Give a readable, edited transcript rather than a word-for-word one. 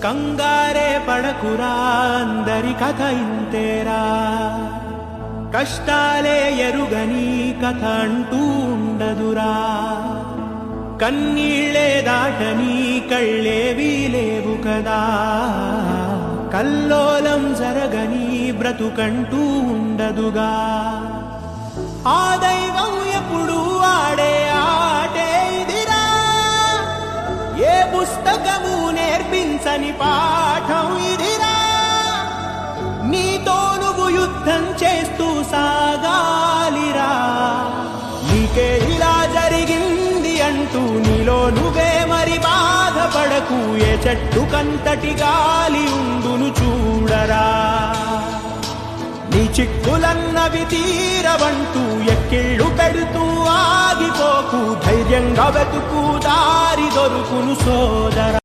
కంగారే పడకురా అందరి కథ ఇంతేరా, కష్టాలే ఎరుగని కథ అంటూ ఉండదురా, కన్నీళ్ళే దాటని కళ్ళేవీ లేవు కదా, కల్లోలం జరగని బ్రతుకంటూ ఉండదుగా, ఆ దైవం ఎప్పుడు ఆడే ఆటే ఇదిరా, ఏ పుస్తకము నేర్పించని పాఠం ఇదిరా, నీతో నువ్వు యుద్ధం చేస్తూ సాగాలిరా, నీకే ఇలా జరిగింది అంటూ నీలో నువ్వే మరి బాధపడకు, ఏ చెట్టు కంతటి గాలి ఉండును చూడరా, నీ చిక్కులన్నవి తీరవంటూ ఎక్కిళ్ళు పెడుతూ ఆగిపోకు, ధైర్యంగా వెతుకు దారి దొరుకును సోదరా.